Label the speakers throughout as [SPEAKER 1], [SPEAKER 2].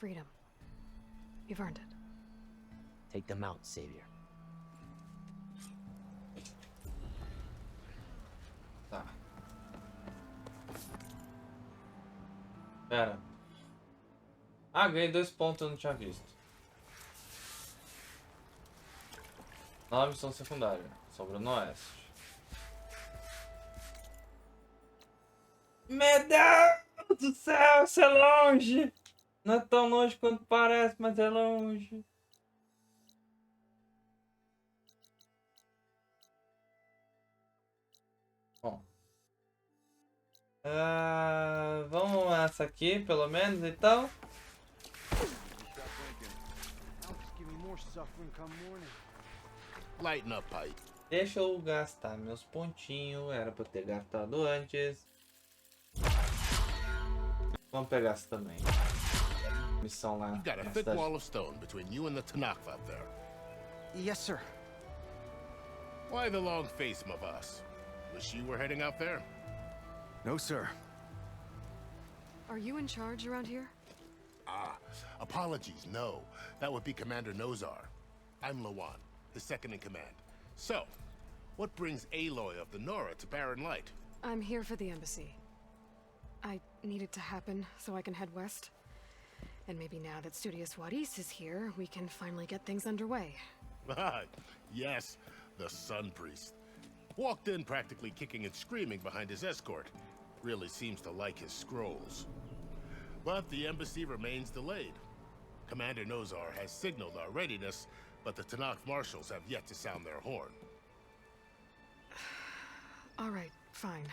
[SPEAKER 1] Freedom. You've earned it.
[SPEAKER 2] Take them out, Savior.
[SPEAKER 3] Tá. Pera. Ah, ganhei 2 pontos, eu não tinha visto. Nova missão secundária. Sobrou no oeste. Meu Deus do céu, isso é longe! Não é tão longe quanto parece, mas é longe. Bom. Vamos essa aqui, pelo menos, então.
[SPEAKER 4] Lighten up, Pike.
[SPEAKER 3] Deixa eu gastar meus pontinhos. Era pra eu ter gastado antes. Vamos pegar essa também. Missão lá.
[SPEAKER 4] You got a
[SPEAKER 3] na
[SPEAKER 4] thick
[SPEAKER 3] cidade.
[SPEAKER 4] wall of stone between you and the Tanakh out there.
[SPEAKER 5] Yes, sir.
[SPEAKER 4] Why the long face, my boss? Wish you were heading out there?
[SPEAKER 5] No, sir.
[SPEAKER 1] Are you in charge around here?
[SPEAKER 4] Ah, apologies, no. That would be Commander Nozar. I'm Lawan, his second in command. So, what brings Aloy of the Nora to Barren Light?
[SPEAKER 1] I'm here for the embassy. I need it to happen so I can head west. And maybe now that Studious Wadis is here, we can finally get things underway.
[SPEAKER 4] Ah, yes, the Sun Priest. Walked in practically kicking and screaming behind his escort. Really seems to like his scrolls. But the embassy remains delayed. Commander Nozar has signaled our readiness, but the Tanakh marshals have yet to sound their horn.
[SPEAKER 1] All right, fine.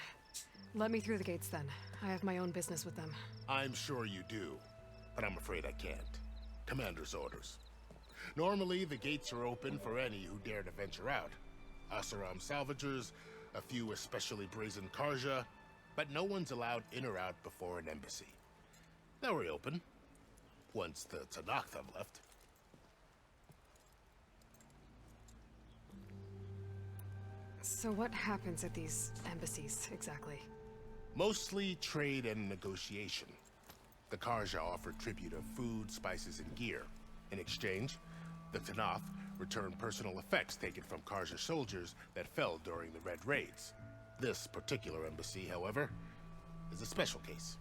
[SPEAKER 1] Let me through the gates then. I have my own business with them.
[SPEAKER 4] I'm sure you do, but I'm afraid I can't. Commander's orders. Normally, the gates are open for any who dare to venture out. Asaram salvagers, a few especially brazen Karja, but no one's allowed in or out before an embassy. They'll reopen, once the Tanakh have left.
[SPEAKER 1] So what happens at these embassies, exactly?
[SPEAKER 4] Mostly trade and negotiation. The Karja offer tribute of food, spices, and gear. In exchange, the Tanakh return personal effects taken from Karja soldiers that fell during the Red Raids. This particular embassy, however, is a special case.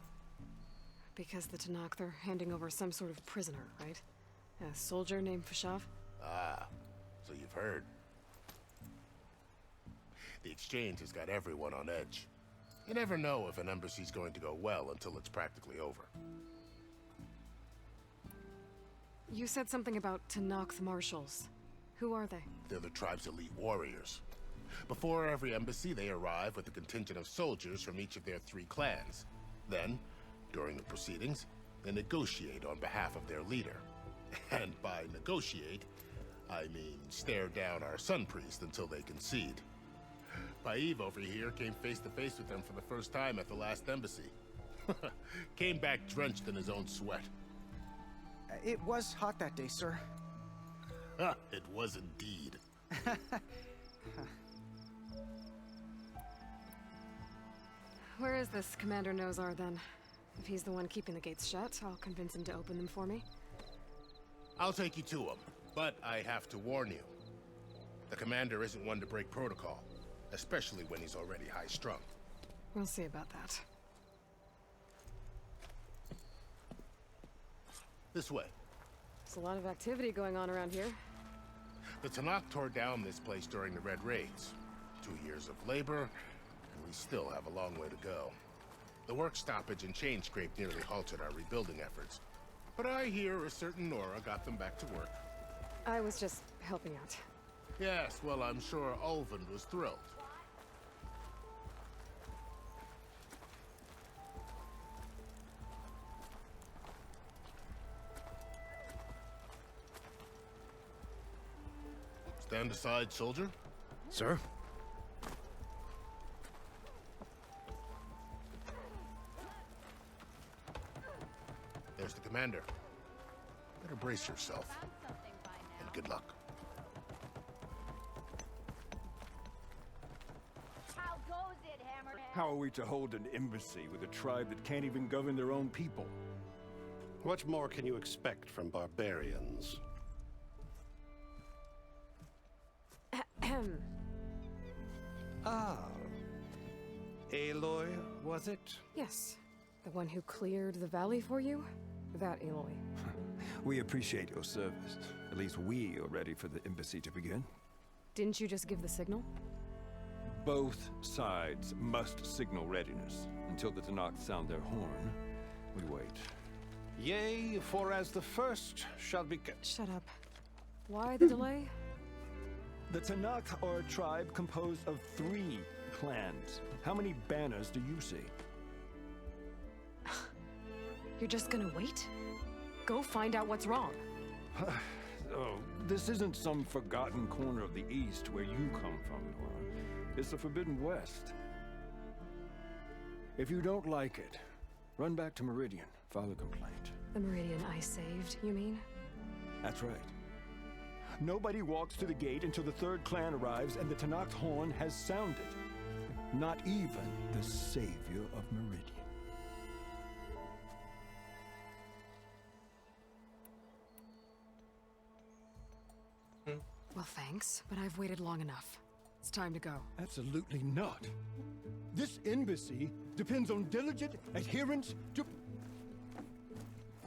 [SPEAKER 1] Because the Tanakh, they're handing over some sort of prisoner, right? A soldier named Fashav?
[SPEAKER 4] Ah, so you've heard. The exchange has got everyone on edge. You never know if an embassy's going to go well until it's practically over.
[SPEAKER 1] You said something about Tanakh marshals. Who are they?
[SPEAKER 4] They're the tribe's elite warriors. Before every embassy, they arrive with a contingent of soldiers from each of their 3 clans. Then, during the proceedings, they negotiate on behalf of their leader. And by negotiate, I mean stare down our Sun Priest until they concede. Paiv over here came face to face with them for the first time at the last embassy. Came back drenched in his own sweat.
[SPEAKER 5] It was hot that day, sir.
[SPEAKER 4] It was indeed.
[SPEAKER 1] Where is this Commander Nozar, then? If he's the one keeping the gates shut, I'll convince him to open them for me.
[SPEAKER 4] I'll take you to him, but I have to warn you. The commander isn't one to break protocol, especially when he's already high-strung.
[SPEAKER 1] We'll see about that.
[SPEAKER 4] This way.
[SPEAKER 1] There's a lot of activity going on around here.
[SPEAKER 4] The Tanakh tore down this place during the Red Raids. 2 years of labor, and we still have a long way to go. The work stoppage and chain scrape nearly halted our rebuilding efforts. But I hear a certain Nora got them back to work.
[SPEAKER 1] I was just helping out.
[SPEAKER 4] Yes, well, I'm sure Ulvin was thrilled. Stand aside, soldier.
[SPEAKER 5] Sir?
[SPEAKER 4] There's the commander. Better brace yourself. And good luck.
[SPEAKER 6] How goes it, Hammerhead?
[SPEAKER 7] How are we to hold an embassy with a tribe that can't even govern their own people? What more can you expect from barbarians?
[SPEAKER 1] Ahem.
[SPEAKER 5] Ah. Aloy, was it?
[SPEAKER 1] Yes. The one who cleared the valley for you? That Aloy.
[SPEAKER 8] We appreciate your service. At least we are ready for the embassy to begin.
[SPEAKER 1] Didn't you just give the signal?
[SPEAKER 8] Both sides must signal readiness. Until the Tanakh sound their horn, we wait.
[SPEAKER 7] Yea, for as the first shall be...
[SPEAKER 1] Shut up. Why the delay?
[SPEAKER 8] The Tanakh are a tribe composed of 3 clans. How many banners do you see?
[SPEAKER 1] You're just gonna wait? Go find out what's wrong.
[SPEAKER 8] Oh, this isn't some forgotten corner of the East where you come from, Nora. It's the Forbidden West. If you don't like it, run back to Meridian, file a complaint.
[SPEAKER 1] The Meridian I saved, you mean?
[SPEAKER 8] That's right. Nobody walks to the gate until the 3rd clan arrives and the Tanakh's horn has sounded. Not even the savior of Meridian.
[SPEAKER 1] Well, thanks, but I've waited long enough. It's time to go.
[SPEAKER 8] Absolutely not. This embassy depends on diligent adherence to...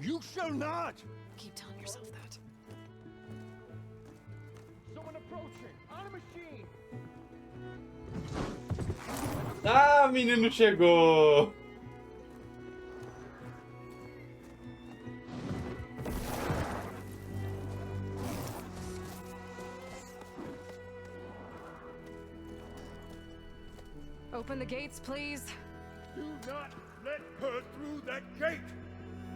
[SPEAKER 8] You shall not!
[SPEAKER 1] Keep telling yourself that.
[SPEAKER 8] Someone approaching! On a machine!
[SPEAKER 3] Ah, menino chegou!
[SPEAKER 1] Open the gates, please.
[SPEAKER 8] Do not let her through that gate!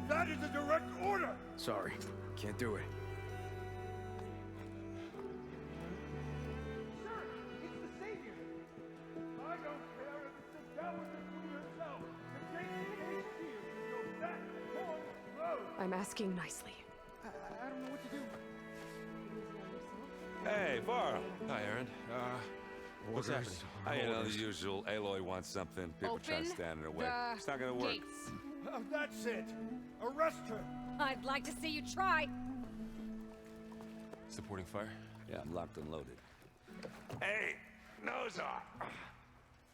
[SPEAKER 8] That is a direct order!
[SPEAKER 5] Sorry, can't do it.
[SPEAKER 8] Sir, it's the Savior! I don't care if it's the Dowager Queen herself! The gate is here, so that horn blows!
[SPEAKER 1] I'm asking nicely.
[SPEAKER 5] I don't know what to do.
[SPEAKER 9] Hey, Varl.
[SPEAKER 10] Hi, Aaron. What's happening?
[SPEAKER 9] You know, the usual. Aloy wants something. People try to stand in her way. It's not gonna work.
[SPEAKER 6] Gates.
[SPEAKER 8] That's it! Arrest her!
[SPEAKER 6] I'd like to see you try.
[SPEAKER 10] Supporting fire?
[SPEAKER 9] Yeah, I'm locked and loaded. Hey, nose off!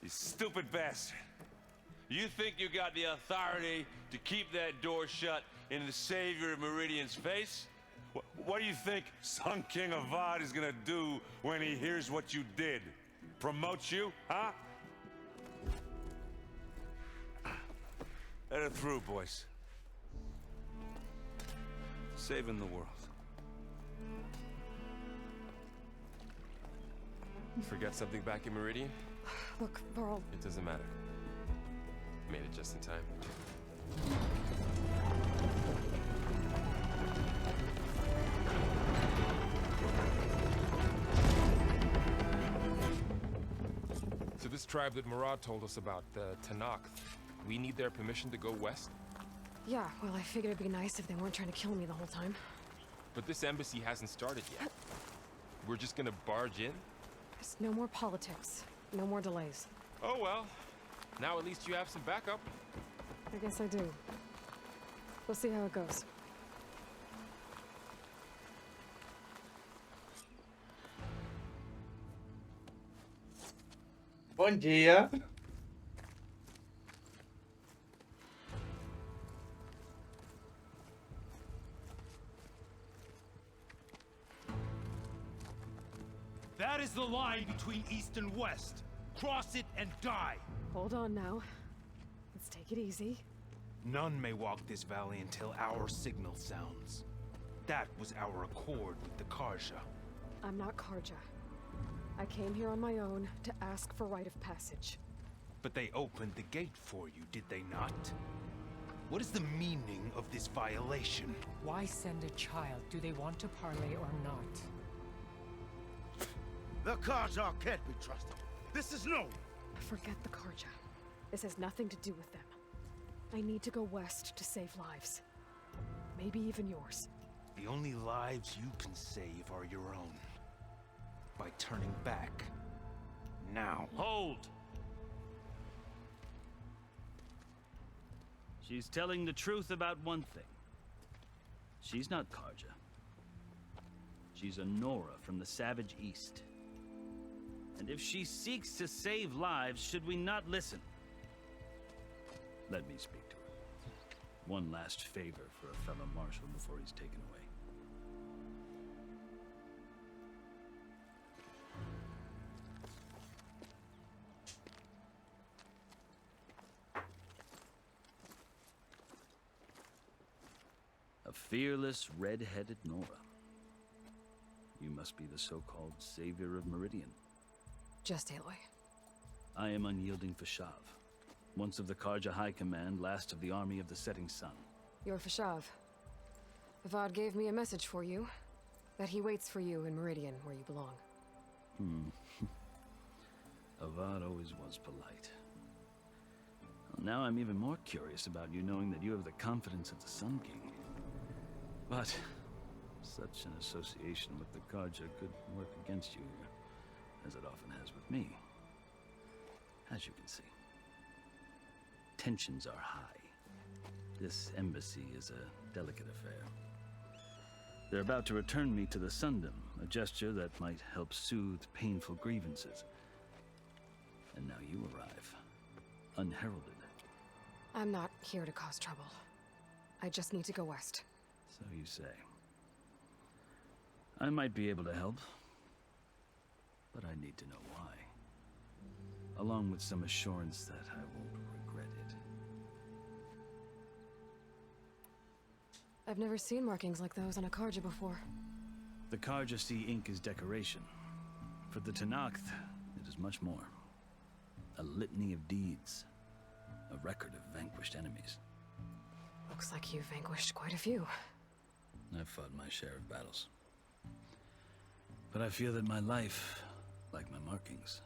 [SPEAKER 9] You stupid bastard. You think you got the authority to keep that door shut in the savior of Meridian's face? What do you think Sun King Avad is gonna do when he hears what you did? Promote you, huh? Let it through, boys. Saving the world.
[SPEAKER 10] Forget something back in Meridian?
[SPEAKER 1] Look, Varl.
[SPEAKER 10] It doesn't matter. Made it just in time. So this tribe that Murad told us about, the Tanakh, we need their permission to go west?
[SPEAKER 1] Yeah, well, I figured it'd be nice if they weren't trying to kill me the whole time.
[SPEAKER 10] But this embassy hasn't started yet. We're just gonna barge in?
[SPEAKER 1] There's no more politics. No more delays.
[SPEAKER 10] Oh well. Now at least you have some backup.
[SPEAKER 1] I guess I do. We'll see how it goes.
[SPEAKER 3] Bom dia.
[SPEAKER 11] That is the line between East and West. Cross it and die.
[SPEAKER 1] Hold on now. Let's take it easy.
[SPEAKER 11] None may walk this valley until our signal sounds. That was our accord with the Karja.
[SPEAKER 1] I'm not Karja. I came here on my own to ask for rite of passage.
[SPEAKER 11] But they opened the gate for you, did they not? What is the meaning of this violation?
[SPEAKER 12] Why send a child? Do they want to parley or not?
[SPEAKER 5] The Karja can't be trusted. This is known.
[SPEAKER 1] Forget the Karja. This has nothing to do with them. I need to go west to save lives. Maybe even yours.
[SPEAKER 11] The only lives you can save are your own. By turning back. Now.
[SPEAKER 13] Hold! She's telling the truth about one thing. She's not Karja. She's a Nora from the Savage East. And if she seeks to save lives, should we not listen? Let me speak to her. One last favor for a fellow marshal before he's taken away. A fearless, red-headed Nora. You must be the so-called savior of Meridian.
[SPEAKER 1] Just Aloy.
[SPEAKER 13] I am unyielding Fashav, once of the Karja High Command, last of the army of the Setting Sun.
[SPEAKER 1] You're Fashav. Avad gave me a message for you, that he waits for you in Meridian, where you belong.
[SPEAKER 13] Avad always was polite. Well, now I'm even more curious about you knowing that you have the confidence of the Sun King. But such an association with the Karja could work against you here, as it often has with me. As you can see, tensions are high. This embassy is a delicate affair. They're about to return me to the Sundom, a gesture that might help soothe painful grievances. And now you arrive, unheralded.
[SPEAKER 1] I'm not here to cause trouble. I just need to go west.
[SPEAKER 13] So you say. I might be able to help, but I need to know why. Along with some assurance that I won't regret it.
[SPEAKER 1] I've never seen markings like those on a Karja before.
[SPEAKER 13] The Karja see ink as decoration. For the Tenakth, it is much more. A litany of deeds. A record of vanquished enemies.
[SPEAKER 1] Looks like you've vanquished quite a few.
[SPEAKER 13] I've fought my share of battles. But I feel that my life, like my markings,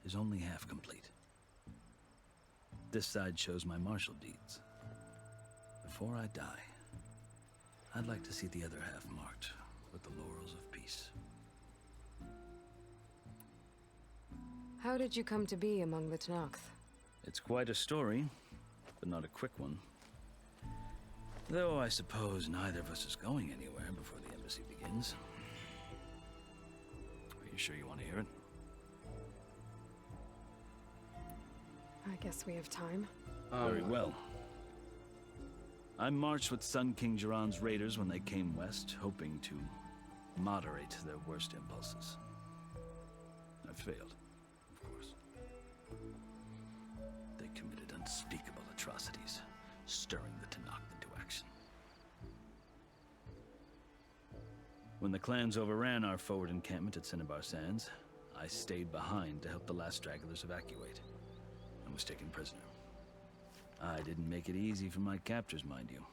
[SPEAKER 13] is only half complete. This side shows my martial deeds. Before I die, I'd like to see the other half marked with the laurels of peace.
[SPEAKER 1] How did you come to be among the Tenakth?
[SPEAKER 13] It's quite a story, but not a quick one. Though I suppose neither of us is going anywhere before the embassy begins. Are you sure you want to hear it?
[SPEAKER 1] I guess we have time.
[SPEAKER 13] Very well. I marched with Sun King Jiran's raiders when they came west, hoping to moderate their worst impulses. I failed, of course. They committed unspeakable atrocities, stirring the Tenakth into action. When the clans overran our forward encampment at Cinnabar Sands, I stayed behind to help the last stragglers evacuate, and was taken prisoner. I didn't make it easy for my captors, mind you.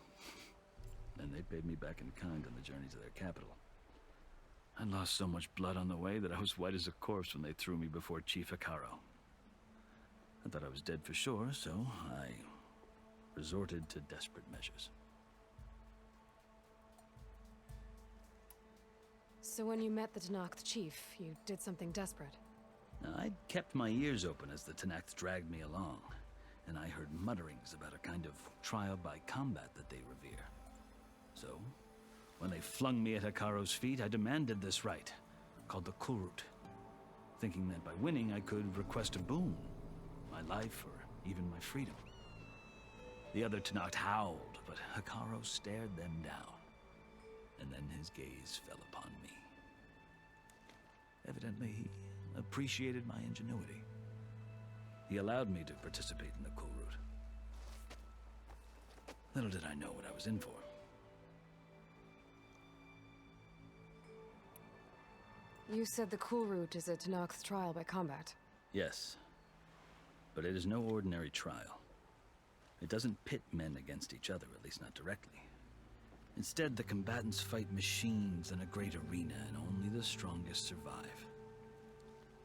[SPEAKER 13] And they paid me back in kind on the journey to their capital. I lost so much blood on the way that I was white as a corpse when they threw me before Chief Hikaro. I thought I was dead for sure, so I resorted to desperate measures.
[SPEAKER 1] So when you met the Tenakth chief, you did something desperate?
[SPEAKER 13] I'd kept my ears open as the Tenakth dragged me along, and I heard mutterings about a kind of trial by combat that they revere. So, when they flung me at Hikaro's feet, I demanded this right, called the Kulrut, thinking that by winning I could request a boon, my life or even my freedom. The other Tenakth howled, but Hikaro stared them down, and then his gaze fell upon me. Evidently, he appreciated my ingenuity. He allowed me to participate in the Kulrut. Little did I know what I was in for.
[SPEAKER 1] You said the Kulrut is a Tenakth trial by combat.
[SPEAKER 13] Yes, but it is no ordinary trial. It doesn't pit men against each other, at least not directly. Instead, the combatants fight machines in a great arena, and only the strongest survive.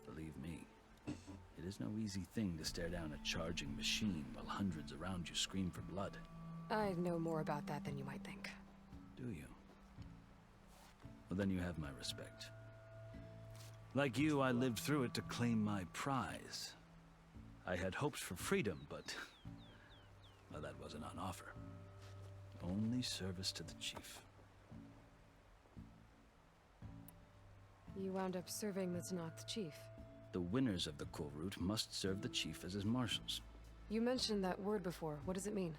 [SPEAKER 13] Believe me, it is no easy thing to stare down a charging machine while hundreds around you scream for blood.
[SPEAKER 1] I know more about that than you might think.
[SPEAKER 13] Do you? Well, then you have my respect. Like you, I lived through it to claim my prize. I had hopes for freedom, but well, that wasn't on offer. Only service to the chief.
[SPEAKER 1] you wound up serving the Tanakh chief.
[SPEAKER 13] The winners of the Cool Route must serve the chief as his marshals.
[SPEAKER 1] You mentioned that word before. What does it mean?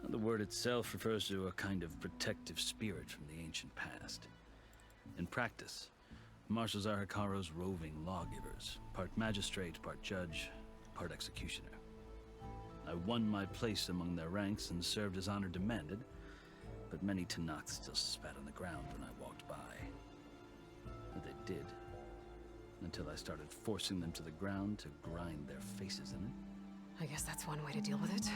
[SPEAKER 13] The word itself refers to a kind of protective spirit from the ancient past. In practice, marshals are Hikaru's roving lawgivers, part magistrate, part judge, part executioner. I won my place among their ranks and served as honor demanded, but many Tanakhs still spat on the ground when I walked by. And they did, until I started forcing them to the ground to grind their faces in it.
[SPEAKER 1] I guess that's one way to deal with it.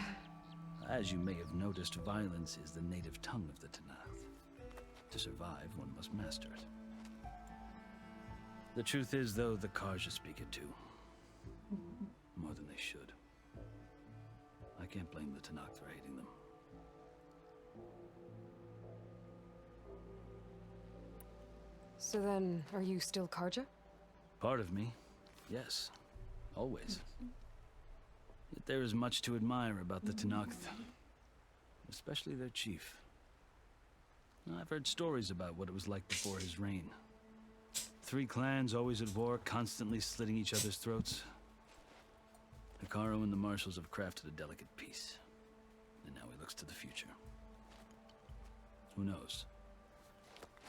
[SPEAKER 13] As you may have noticed, violence is the native tongue of the Tanakh. To survive, one must master it. The truth is, though, the Karja speak it too. More than they should. I can't blame the Tanakh for hating them.
[SPEAKER 1] So then, are you still Karja?
[SPEAKER 13] Part of me, yes. Always. Yet there is much to admire about the Tanakh, especially their chief. I've heard stories about what it was like before his reign. 3 clans always at war, constantly slitting each other's throats. Hikaru and the marshals have crafted a delicate peace, and now he looks to the future. Who knows?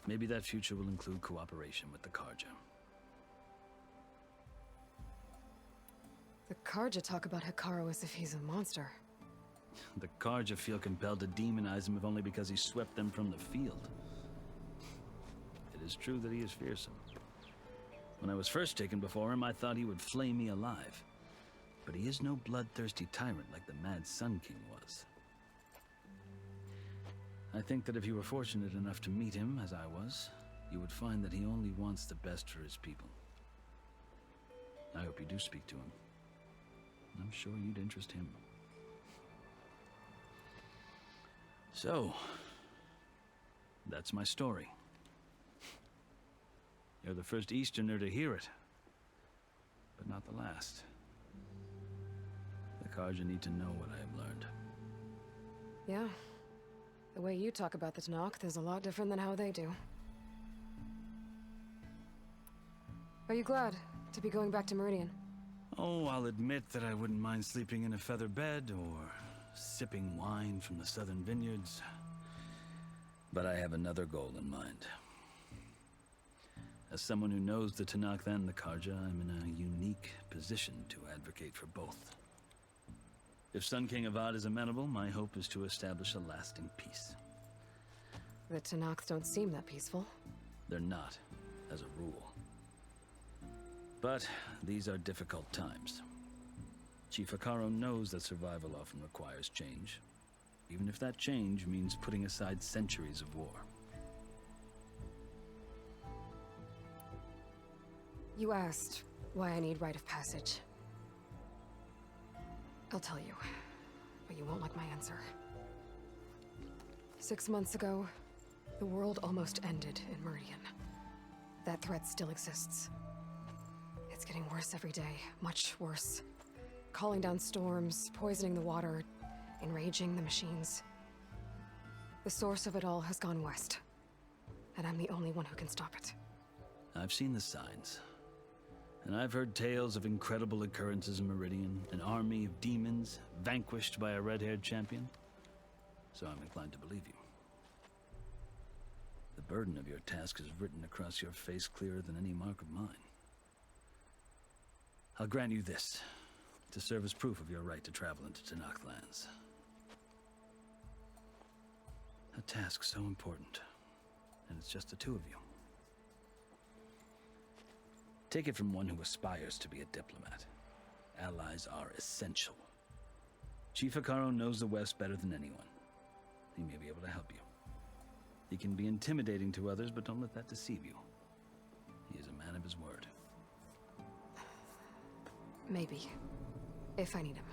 [SPEAKER 13] Maybe that future will include cooperation with the Karja.
[SPEAKER 1] The Karja talk about Hikaru as if he's a monster.
[SPEAKER 13] The Karja feel compelled to demonize him if only because he swept them from the field. It is true that he is fearsome. When I was first taken before him, I thought he would flay me alive. But he is no bloodthirsty tyrant like the Mad Sun King was. I think that if you were fortunate enough to meet him, as I was, you would find that he only wants the best for his people. I hope you do speak to him. I'm sure you'd interest him. So, that's my story. You're the first Easterner to hear it, but not the last. The Karja need to know what I have learned.
[SPEAKER 1] Yeah. The way you talk about the Tanakh is a lot different than how they do. Are you glad to be going back to Meridian?
[SPEAKER 13] Oh, I'll admit that I wouldn't mind sleeping in a feather bed or sipping wine from the southern vineyards. But I have another goal in mind. As someone who knows the Tanakh and the Karja, I'm in a unique position to advocate for both. If Sun King Avad is amenable, my hope is to establish a lasting peace.
[SPEAKER 1] The Tanakhs don't seem that peaceful.
[SPEAKER 13] They're not, as a rule. But these are difficult times. Chief Hikaru knows that survival often requires change, even if that change means putting aside centuries of war.
[SPEAKER 1] You asked why I need rite of passage. I'll tell you, but you won't like my answer. 6 months ago, the world almost ended in Meridian. That threat still exists. It's getting worse every day, much worse. Calling down storms, poisoning the water, enraging the machines. The source of it all has gone west, and I'm the only one who can stop it.
[SPEAKER 13] I've seen the signs. And I've heard tales of incredible occurrences in Meridian, an army of demons vanquished by a red-haired champion. So I'm inclined to believe you. The burden of your task is written across your face clearer than any mark of mine. I'll grant you this, to serve as proof of your right to travel into Tanakh lands. A task so important, and it's just the two of you. Take it from one who aspires to be a diplomat. Allies are essential. Chief Hikaru knows the West better than anyone. He may be able to help you. He can be intimidating to others, but don't let that deceive you. He is a man of his word.
[SPEAKER 1] Maybe. If I need him.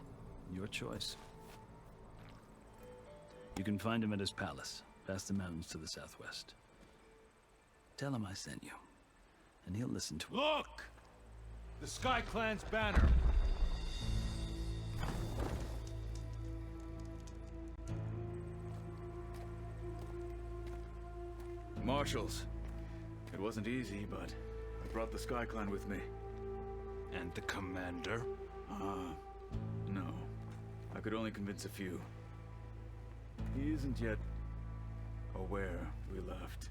[SPEAKER 13] Your choice. You can find him at his palace, past the mountains to the southwest. Tell him I sent you, and he'll listen to it.
[SPEAKER 11] Look! The Sky Clan's banner!
[SPEAKER 14] Marshals. It wasn't easy, but
[SPEAKER 8] I brought the Sky Clan with me.
[SPEAKER 11] And the commander?
[SPEAKER 8] No. I could only convince a few. He isn't yet aware we left.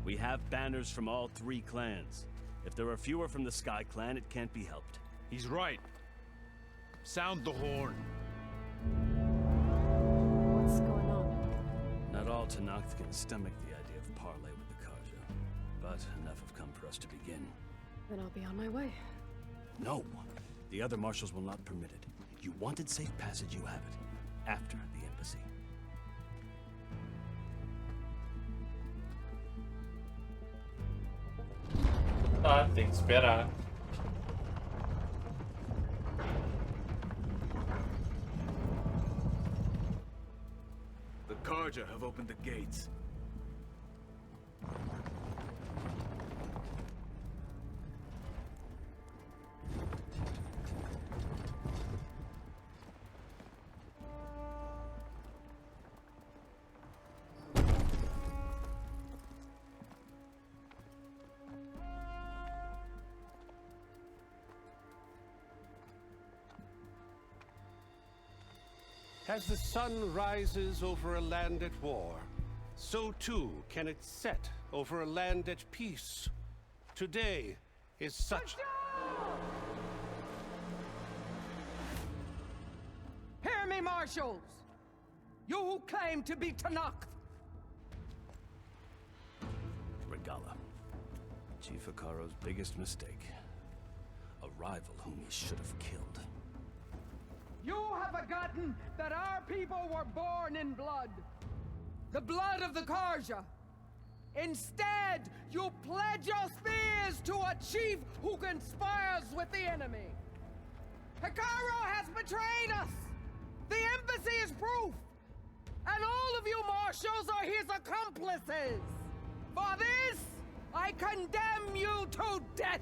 [SPEAKER 13] We have banners from all 3 clans. If there are fewer from the Sky Clan, it can't be helped.
[SPEAKER 11] He's right. Sound the horn.
[SPEAKER 1] What's going on?
[SPEAKER 13] Not all Tenakth can stomach the idea of parley with the Karja, but enough have come for us to begin.
[SPEAKER 1] Then I'll be on my way.
[SPEAKER 13] No! The other marshals will not permit it. You wanted safe passage, you have it. After the embassy.
[SPEAKER 3] Tá, tem que esperar.
[SPEAKER 8] The Karja have opened the gates.
[SPEAKER 7] As the sun rises over a land at war, so too can it set over a land at peace. Today is such...
[SPEAKER 12] Hear me, marshals! You who claim to be Tenakth!
[SPEAKER 13] Regala. Chief Akaro's biggest mistake. A rival whom he should have killed.
[SPEAKER 12] You have forgotten that our people were born in blood. The blood of the Karja. Instead, you pledge your spears to a chief who conspires with the enemy. Akaro has betrayed us! The embassy is proof! And all of you marshals are his accomplices! For this, I condemn you to death!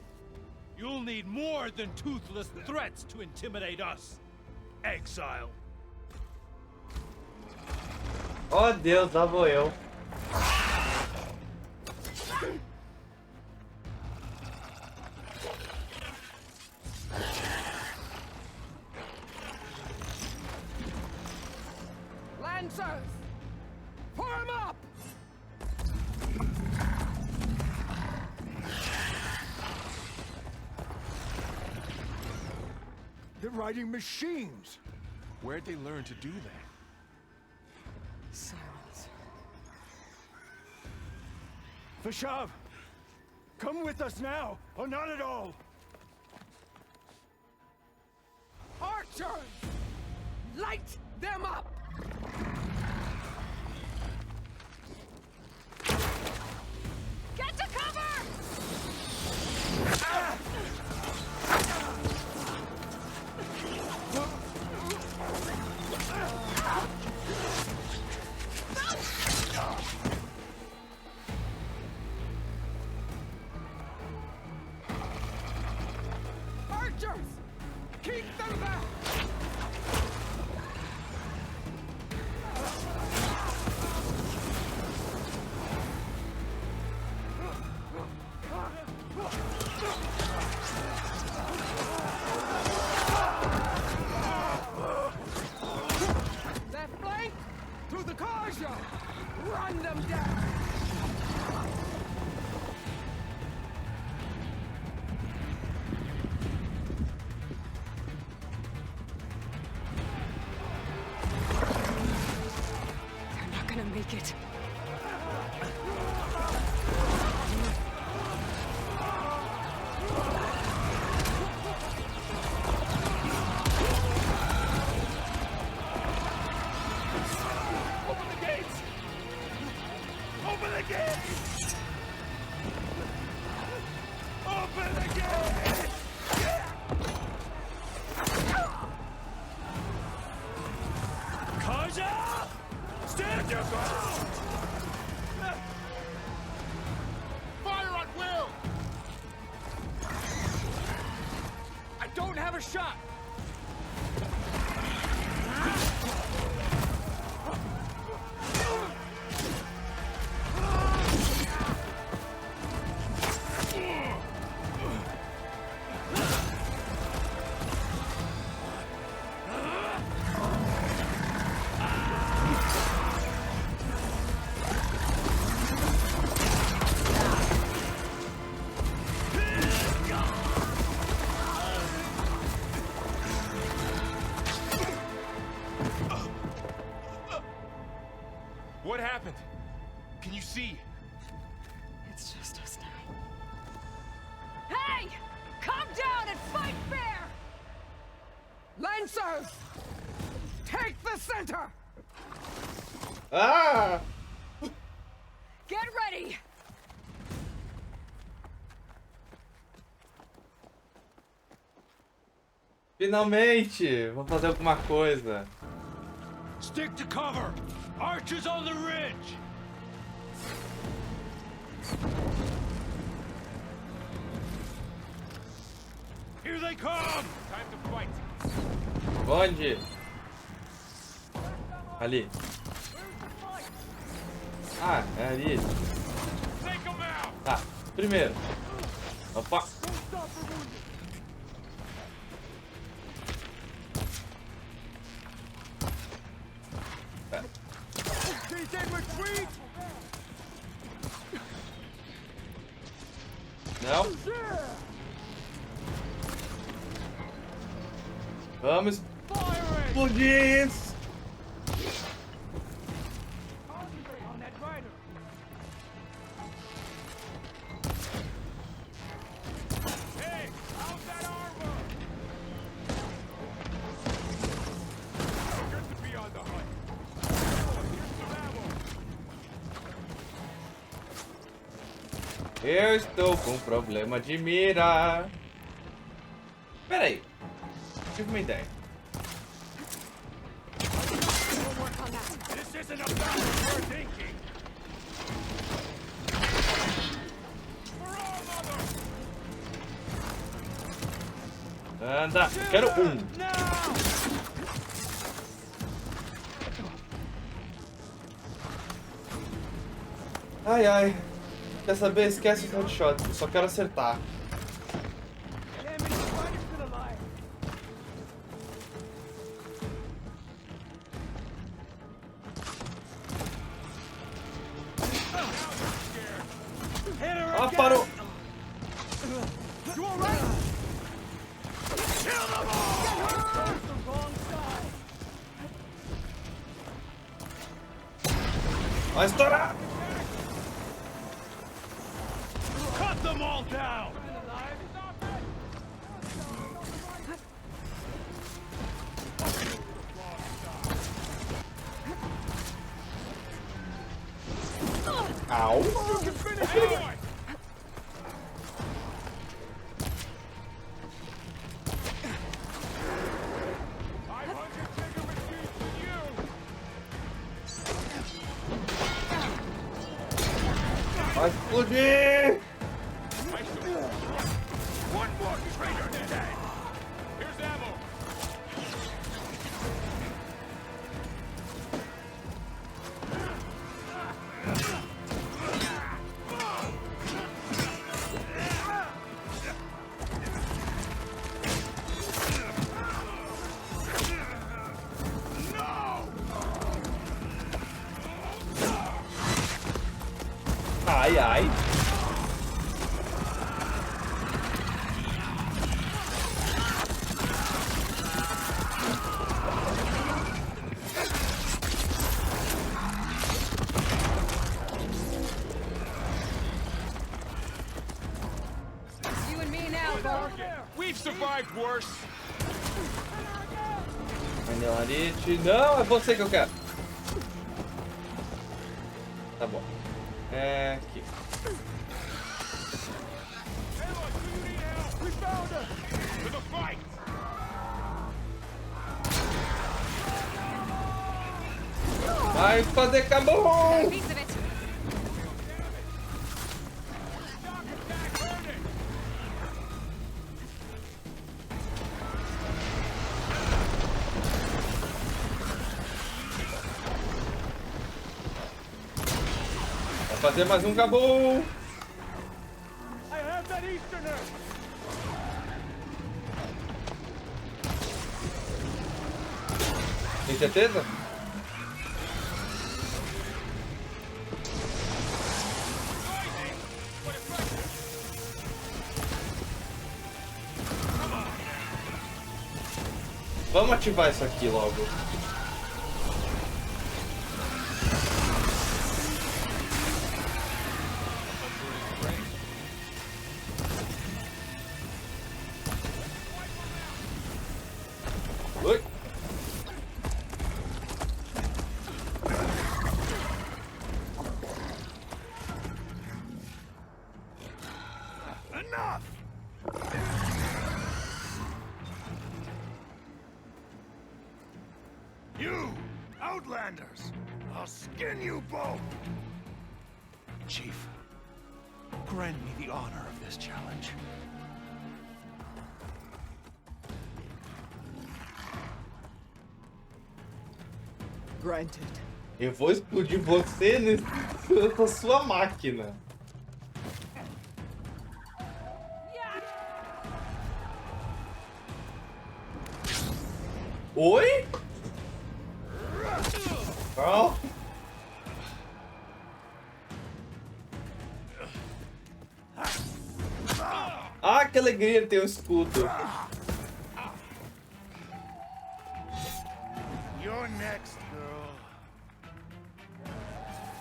[SPEAKER 11] You'll need more than toothless threats to intimidate us. Exile.
[SPEAKER 3] Oh Deus, lá vou eu.
[SPEAKER 12] Lancers! Form up!
[SPEAKER 8] They're riding machines!
[SPEAKER 11] Where'd they learn to do that?
[SPEAKER 1] Silence.
[SPEAKER 8] Vashav! Come with us now, or not at all!
[SPEAKER 12] Archers! Light them up!
[SPEAKER 6] Get to cover!
[SPEAKER 12] Ah! Archers! Keep them back! Left flank! To the Karja! Run them down!
[SPEAKER 1] They're not gonna make it.
[SPEAKER 11] Open the gates! Open the gates! Open the gates!
[SPEAKER 13] Karja!
[SPEAKER 11] Stand your ground! Fire on will! I don't have a shot!
[SPEAKER 1] It's just us now.
[SPEAKER 6] Hey! Calm down and fight fair!
[SPEAKER 12] Lancers! Take the center!
[SPEAKER 3] Ah!
[SPEAKER 6] Get ready!
[SPEAKER 3] Finalmente! Vou fazer alguma coisa.
[SPEAKER 9] Stick to cover! Archers on the ridge! Here they come! Time to fight!
[SPEAKER 3] Onde? Ali. Ah, é ali. Tá, primeiro. Opa! Não. Vamos explodir isso. Eu estou com problema de mira. Pera aí. Tive uma ideia. Anda, quero um. Ai, ai. Quer saber? Esquece os headshots. Eu só quero acertar. Ah, parou! Vai estourar!
[SPEAKER 9] Cut them all down!
[SPEAKER 3] Au! Vai explodir!
[SPEAKER 9] One more traitor dead! Here's ammo!
[SPEAKER 3] Ai, ai.
[SPEAKER 6] You and me now, Bo.
[SPEAKER 9] We've survived worse!
[SPEAKER 3] Anelite. Não, é você que eu quero. Tá bom. É aqui. Vai fazer cabum! Vai fazer mais um cabum! Tem certeza? Vamos ativar isso aqui logo.
[SPEAKER 5] Enough! You, Outlanders! I'll skin you both!
[SPEAKER 11] Chief, grant me the honor of this challenge.
[SPEAKER 12] Granted.
[SPEAKER 3] Eu vou explodir você nessa sua máquina. Oi? Oh. Ah, que alegria ter um escudo.
[SPEAKER 5] You're next, girl.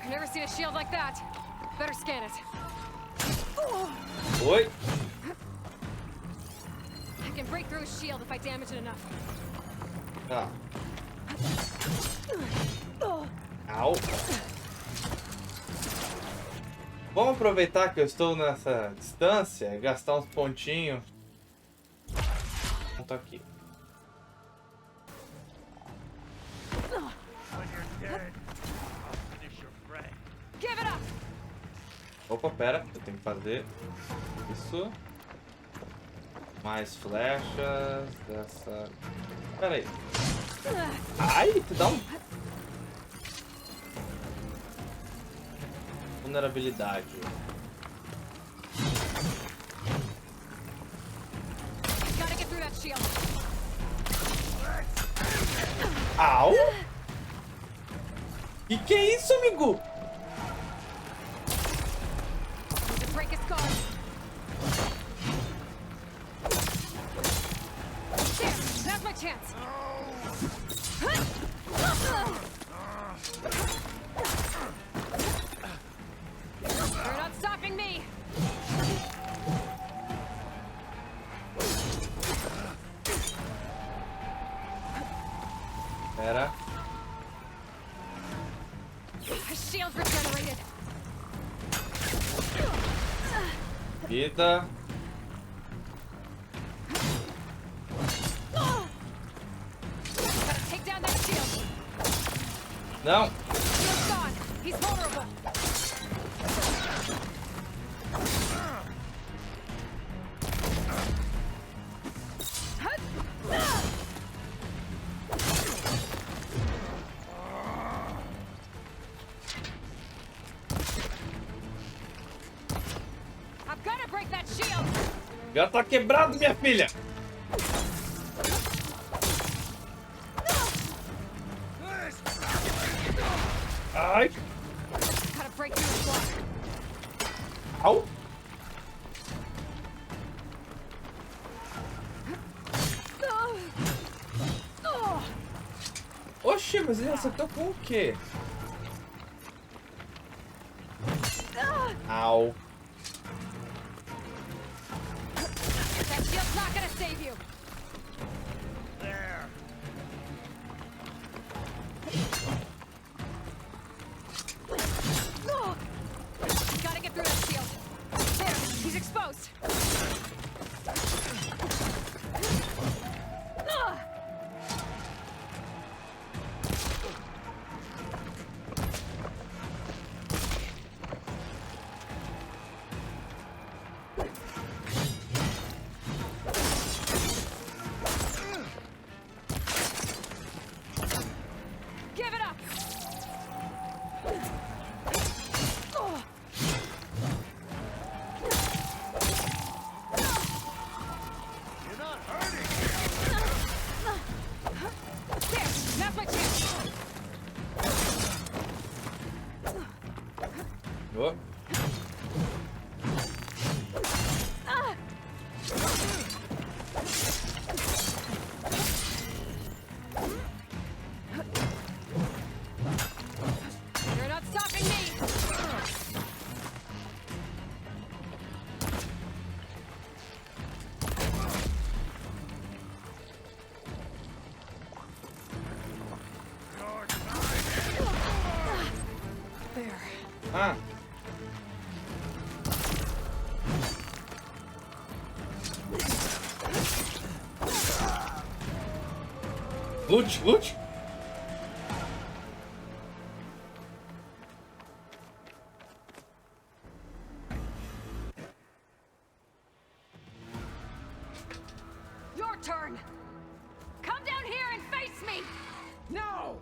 [SPEAKER 6] I've never seen a shield like that. Better scan it.
[SPEAKER 3] Oi?
[SPEAKER 6] I can break through a shield if I damage it enough.
[SPEAKER 3] Ah. Au. Vamos aproveitar que eu estou nessa distância e gastar uns pontinhos. Ponto aqui. Opa, pera, eu tenho que fazer isso. Mais flechas dessa. Pera aí. Ai, tu dá um. Vulnerabilidade. Au! Que é isso, amigo? Pera. Vida. Não. Já tá quebrado, minha filha. Ai. Au. Oxi, mas ele acertou com o quê? Au.
[SPEAKER 6] Not gonna save you.
[SPEAKER 5] There.
[SPEAKER 6] Gotta get through that shield. There, he's exposed.
[SPEAKER 3] Oh.
[SPEAKER 6] You're not stopping me.
[SPEAKER 3] Ah. Lute, lute.
[SPEAKER 6] Your turn. Come down here and face me.
[SPEAKER 12] No!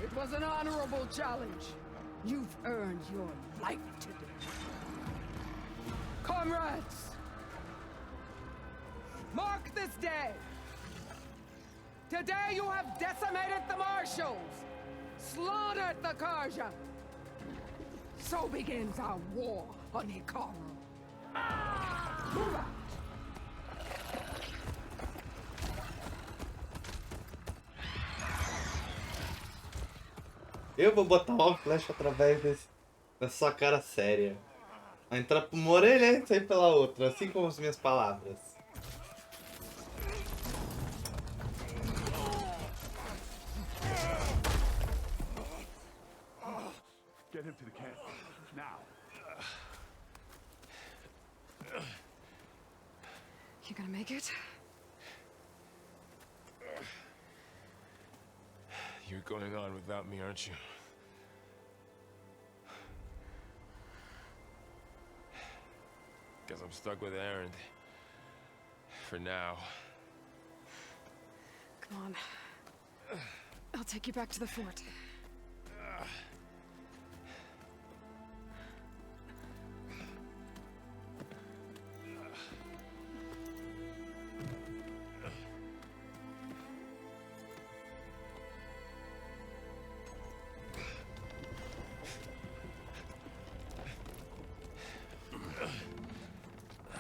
[SPEAKER 12] It was an honorable challenge. You've earned your life today. Comrades! Mark this day! Today you have decimated the marshals! Slaughtered the Karja! So begins our war on Hikaru. Move out!
[SPEAKER 3] Eu vou botar uma flecha através dessa sua cara séria. Vai entrar por uma orelha e sair pela outra, assim como as minhas palavras.
[SPEAKER 5] Get him to the camp. Now.
[SPEAKER 1] You gonna make it?
[SPEAKER 10] You're going on without me, aren't you? Guess I'm stuck with Aaron. For now.
[SPEAKER 1] Come on. I'll take you back to the fort.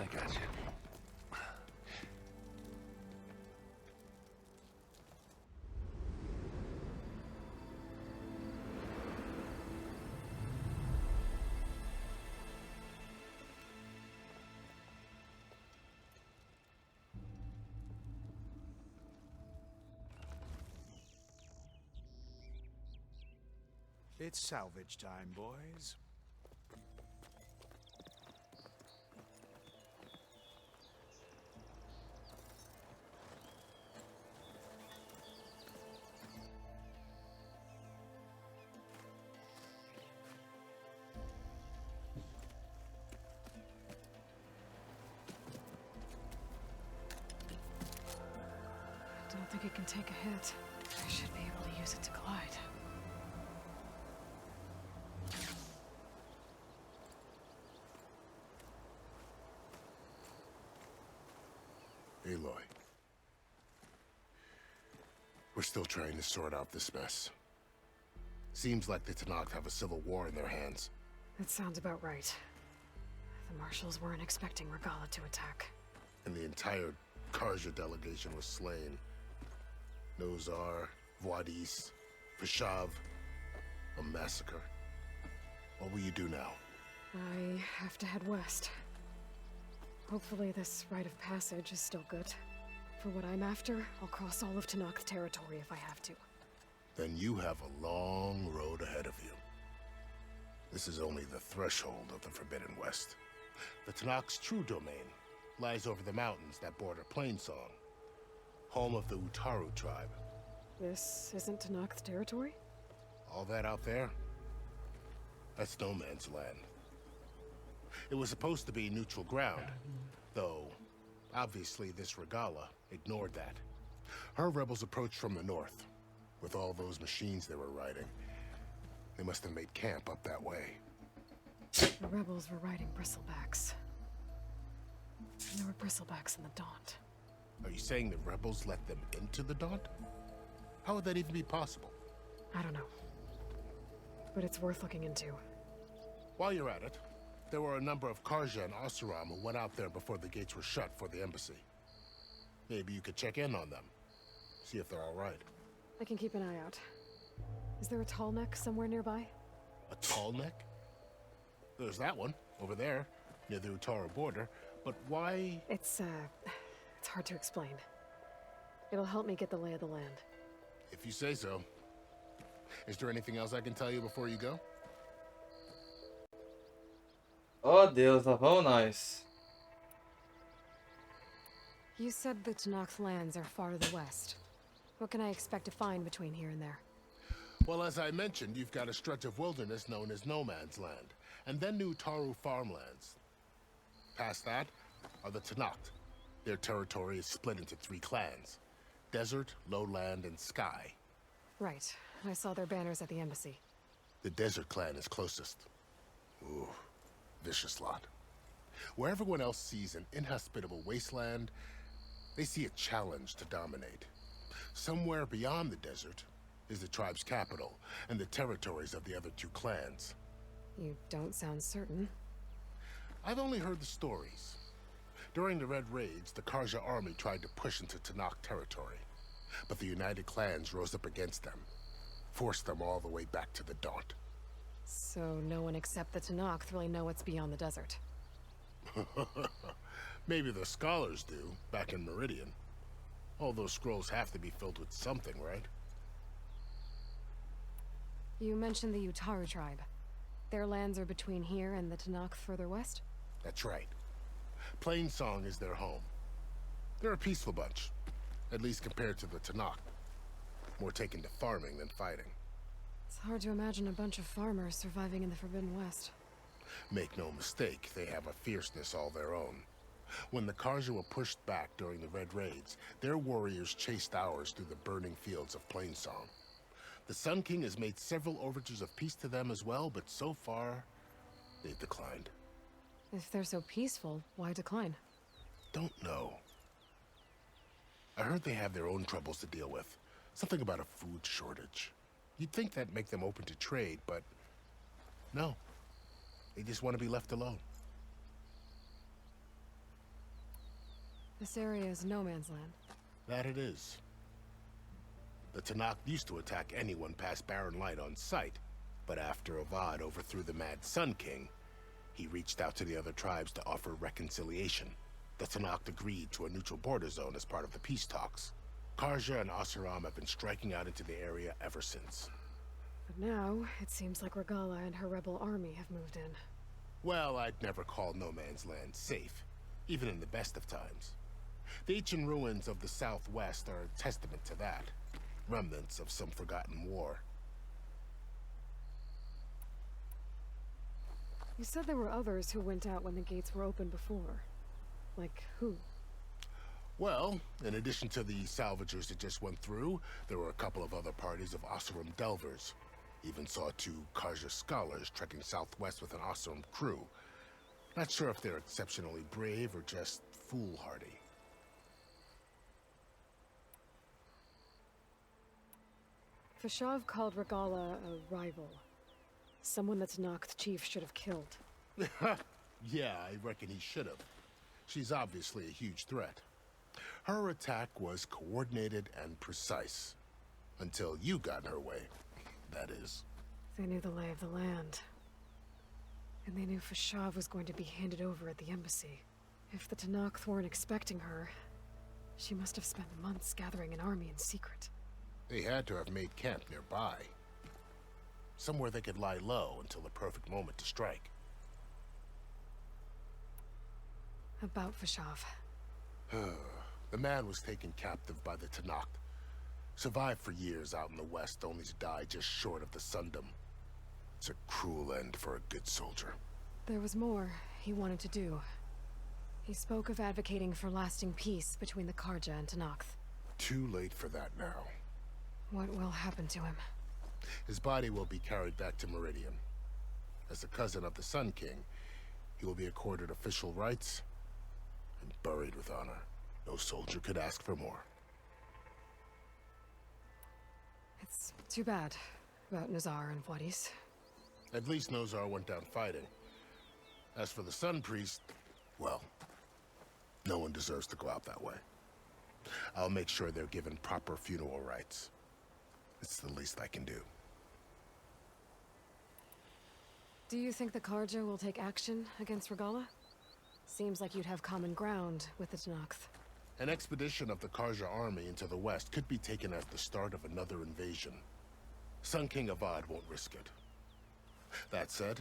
[SPEAKER 10] I got you.
[SPEAKER 11] It's salvage time, boys.
[SPEAKER 1] Don't think it can take a hit. I should be able to use it to glide.
[SPEAKER 4] Aloy. We're still trying to sort out this mess. Seems like the Tenakth have a civil war in their hands.
[SPEAKER 1] That sounds about right. The marshals weren't expecting Regala to attack.
[SPEAKER 4] And the entire Karja delegation was slain. Nozar, Voidis, Vishav. A massacre. What will you do now?
[SPEAKER 1] I have to head west. Hopefully this rite of passage is still good. For what I'm after, I'll cross all of Tenakth territory if I have to.
[SPEAKER 4] Then you have a long road ahead of you. This is only the threshold of the Forbidden West. The Tenakth's true domain lies over the mountains that border Plainsong, home of the Utaru tribe.
[SPEAKER 1] This isn't Tenakth territory?
[SPEAKER 4] All that out there? That's no man's land. It was supposed to be neutral ground, though obviously this Regala ignored that. Her rebels approached from the north. With all those machines they were riding, they must have made camp up that way.
[SPEAKER 1] The rebels were riding bristlebacks. And there were bristlebacks in the Daunt.
[SPEAKER 4] Are you saying the rebels let them into the Daunt? How would that even be possible?
[SPEAKER 1] I don't know. But it's worth looking into.
[SPEAKER 4] While you're at it, there were a number of Karja and Oseram who went out there before the gates were shut for the embassy. Maybe you could check in on them. See if they're all right.
[SPEAKER 1] I can keep an eye out. Is there a tall neck somewhere nearby?
[SPEAKER 4] A tall neck? There's that one, over there, near the Utaru border. But why?
[SPEAKER 1] It's hard to explain. It'll help me get the lay of the land.
[SPEAKER 4] If you say so. Is there anything else I can tell you before you go?
[SPEAKER 3] Oh Deus, lá vamos nós.
[SPEAKER 1] You said the Tenakth lands are far to the west. What can I expect to find between here and there?
[SPEAKER 4] Well, as I mentioned, you've got a stretch of wilderness known as No Man's Land, and then new Taru farmlands. Past that are the Tanakh. Their territory is split into 3 clans: Desert, Lowland, and Sky.
[SPEAKER 1] Right. I saw their banners at the embassy.
[SPEAKER 4] The Desert clan is closest. Ooh, vicious lot. Where everyone else sees an inhospitable wasteland, they see a challenge to dominate. Somewhere beyond the desert is the tribe's capital and the territories of the other 2 clans.
[SPEAKER 1] You don't sound certain.
[SPEAKER 4] I've only heard the stories. During the Red Raids, the Karja army tried to push into Tanakh territory, but the United Clans rose up against them, forced them all the way back to the Daunt.
[SPEAKER 1] So no one except the Tanakh really know what's beyond the desert.
[SPEAKER 4] Maybe the scholars do, back in Meridian. All those scrolls have to be filled with something, right?
[SPEAKER 1] You mentioned the Utaru tribe. Their lands are between here and the Tanakh further west?
[SPEAKER 4] That's right. Plainsong is their home. They're a peaceful bunch, at least compared to the Tanakh. More taken to farming than fighting.
[SPEAKER 1] It's hard to imagine a bunch of farmers surviving in the Forbidden West.
[SPEAKER 4] Make no mistake, they have a fierceness all their own. When the Karja were pushed back during the Red Raids, their warriors chased ours through the burning fields of Plainsong. The Sun King has made several overtures of peace to them as well, but so far, they've declined.
[SPEAKER 1] If they're so peaceful, why decline?
[SPEAKER 4] Don't know. I heard they have their own troubles to deal with. Something about a food shortage. You'd think that'd make them open to trade, but no. They just want to be left alone.
[SPEAKER 1] This area is no man's land.
[SPEAKER 4] That it is. The Tanakh used to attack anyone past Barren Light on sight, but after Avad overthrew the Mad Sun King, he reached out to the other tribes to offer reconciliation. The Tanakh agreed to a neutral border zone as part of the peace talks. Karja and Asuram have been striking out into the area ever since.
[SPEAKER 1] But now, it seems like Regala and her rebel army have moved in.
[SPEAKER 4] Well, I'd never call No Man's Land safe, even in the best of times. The ancient ruins of the Southwest are a testament to that. Remnants of some forgotten war.
[SPEAKER 1] You said there were others who went out when the gates were open before. Like who?
[SPEAKER 4] Well, in addition to the salvagers that just went through, there were a couple of other parties of Asuram delvers. Even saw 2 Karja scholars trekking southwest with an Asuram crew. Not sure if they're exceptionally brave or just foolhardy.
[SPEAKER 1] Fashav called Regala a rival. Someone that's Tanakh chief should have killed.
[SPEAKER 4] Yeah, I reckon he should have. She's obviously a huge threat. Her attack was coordinated and precise. Until you got in her way, that is.
[SPEAKER 1] They knew the lay of the land. And they knew Fashav was going to be handed over at the embassy. If the Tanakh weren't expecting her, she must have spent months gathering an army in secret.
[SPEAKER 4] They had to have made camp nearby. Somewhere they could lie low until the perfect moment to strike.
[SPEAKER 1] About Fashav.
[SPEAKER 4] The man was taken captive by the Tanakh. Survived for years out in the west, only to die just short of the Sundom. It's a cruel end for a good soldier.
[SPEAKER 1] There was more he wanted to do. He spoke of advocating for lasting peace between the Karja and Tanakh.
[SPEAKER 4] Too late for that now.
[SPEAKER 1] What will happen to him?
[SPEAKER 4] His body will be carried back to Meridian. As a cousin of the Sun King, he will be accorded official rights and buried with honor. No soldier could ask for more.
[SPEAKER 1] It's too bad about Nazar and Wadis.
[SPEAKER 4] At least Nozar went down fighting. As for the Sun Priest, well, no one deserves to go out that way. I'll make sure they're given proper funeral rites. It's the least I can do.
[SPEAKER 1] Do you think the Karja will take action against Regala? Seems like you'd have common ground with the Tanakh.
[SPEAKER 4] An expedition of the Karja army into the west could be taken as the start of another invasion. Sun King Avad won't risk it. That said,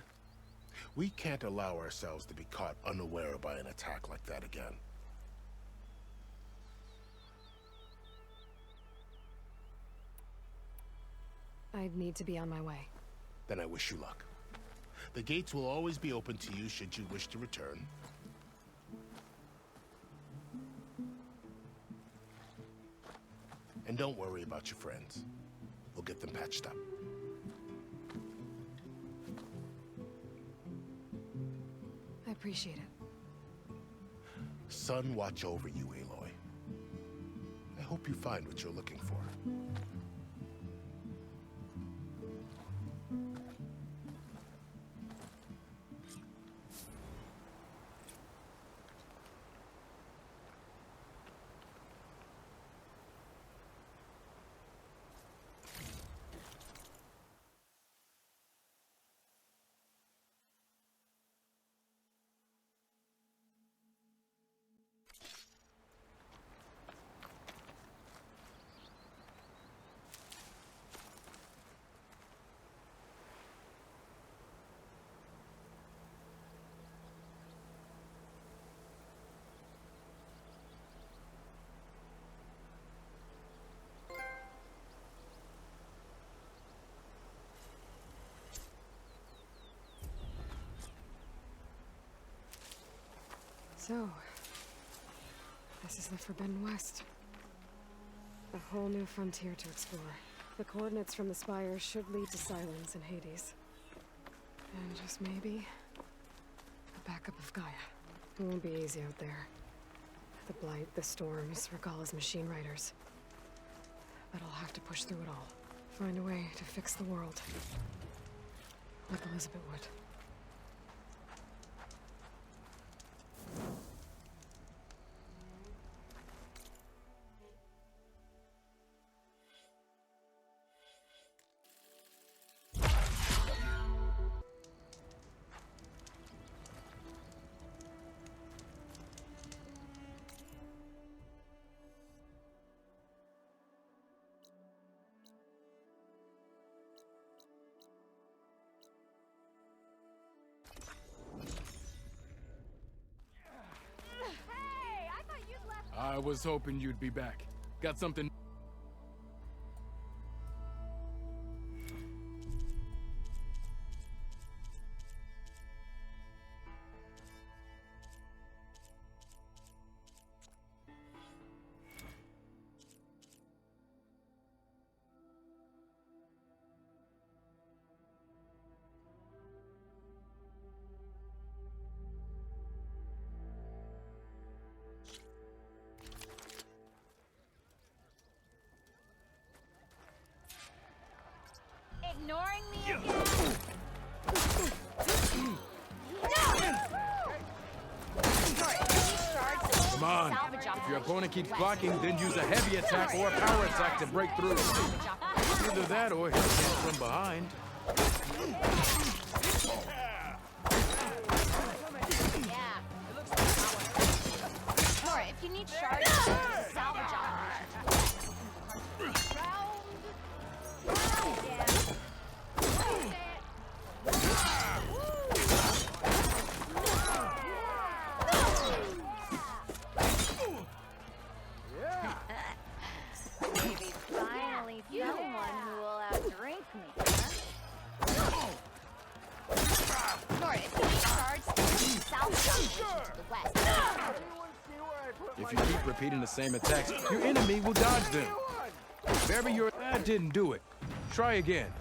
[SPEAKER 4] we can't allow ourselves to be caught unaware by an attack like that again.
[SPEAKER 1] I need to be on my way.
[SPEAKER 4] Then I wish you luck. The gates will always be open to you should you wish to return. And don't worry about your friends. We'll get them patched up.
[SPEAKER 1] I appreciate it.
[SPEAKER 4] Sun watch over you, Aloy. I hope you find what you're looking for.
[SPEAKER 1] So, this is the Forbidden West. A whole new frontier to explore. The coordinates from the spires should lead to Silence and Hades. And just maybe, a backup of Gaia. It won't be easy out there. The Blight, the Storms, Regalla's machine riders. But I'll have to push through it all. Find a way to fix the world. Like Elizabeth would.
[SPEAKER 10] I was hoping you'd be back. Got something...
[SPEAKER 6] Ignoring me again?
[SPEAKER 10] Come on. If your opponent keeps blocking, then use a heavy attack or a power attack to break through. Either that or hit them from behind.
[SPEAKER 6] If you need shards, salvage operation. Maybe finally someone who will outdrink me, huh? If you need shards, salvage operation to the west.
[SPEAKER 10] If you keep repeating the same attacks, your enemy will dodge them. If ever your... That didn't do it. Try again.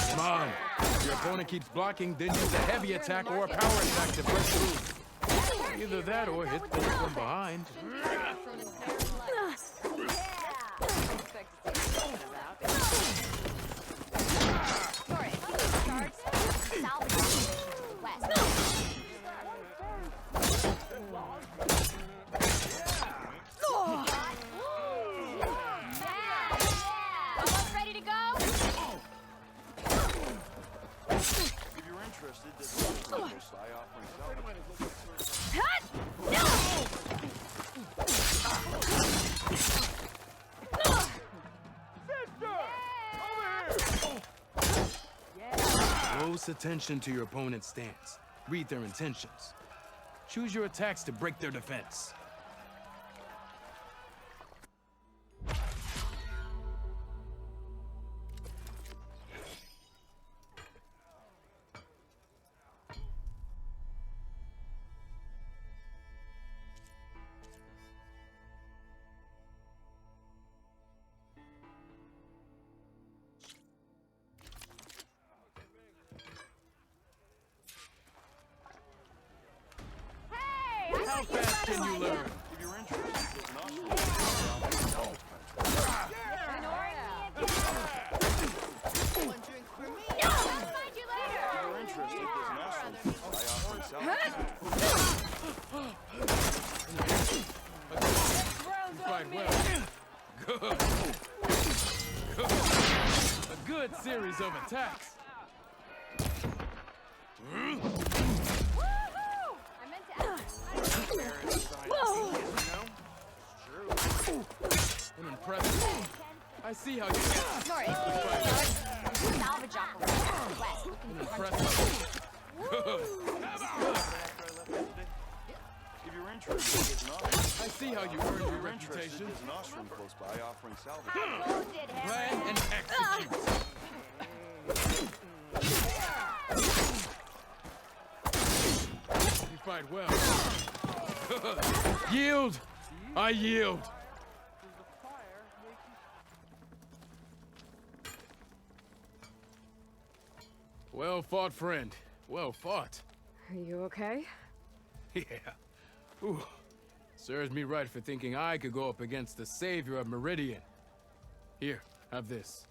[SPEAKER 10] Come on. If your opponent keeps blocking, then use a heavy attack or a power attack to break through. Either that or hit them from behind. close attention to your opponent's stance. Read their intentions. Choose your attacks to break their defense. How fast can you learn?
[SPEAKER 11] If you're interested,
[SPEAKER 10] Quite well. Good. Good. A good series of attacks. An impressive. I see how you
[SPEAKER 6] Sorry. Salvage operation west.
[SPEAKER 10] An impressive. Good.
[SPEAKER 11] if you're interested,
[SPEAKER 10] I see how you earned your reputation.
[SPEAKER 11] there's an ostrom close by offering salvage.
[SPEAKER 10] Plan and execute. You fight well. Good. Yield. I yield. Well fought, friend. Well fought.
[SPEAKER 1] Are you okay?
[SPEAKER 10] Yeah. Ooh. Serves me right for thinking I could go up against the savior of Meridian. Here, have this.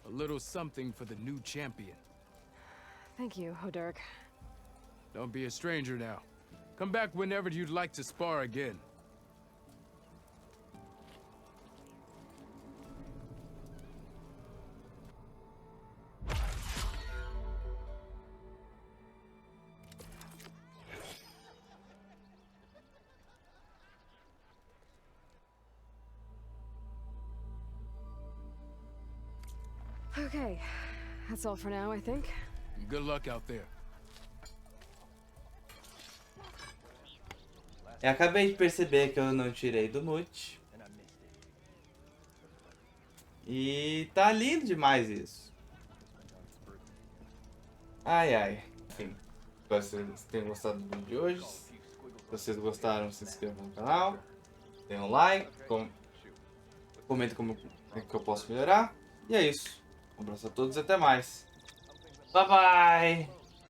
[SPEAKER 10] A little something for the new champion.
[SPEAKER 1] Thank you, Hodurk.
[SPEAKER 10] Don't be a stranger now. Come back whenever you'd like to spar again.
[SPEAKER 1] Okay, that's all for now, I think.
[SPEAKER 10] Good luck out there.
[SPEAKER 3] Eu acabei de perceber que eu não tirei do mute. E tá lindo demais isso. Ai, ai. Enfim, espero que vocês tenham gostado do vídeo de hoje. Se vocês gostaram, se inscrevam no canal. Deem um like. Comentem como é que eu posso melhorar. E é isso. Um abraço a todos e até mais. Bye, bye!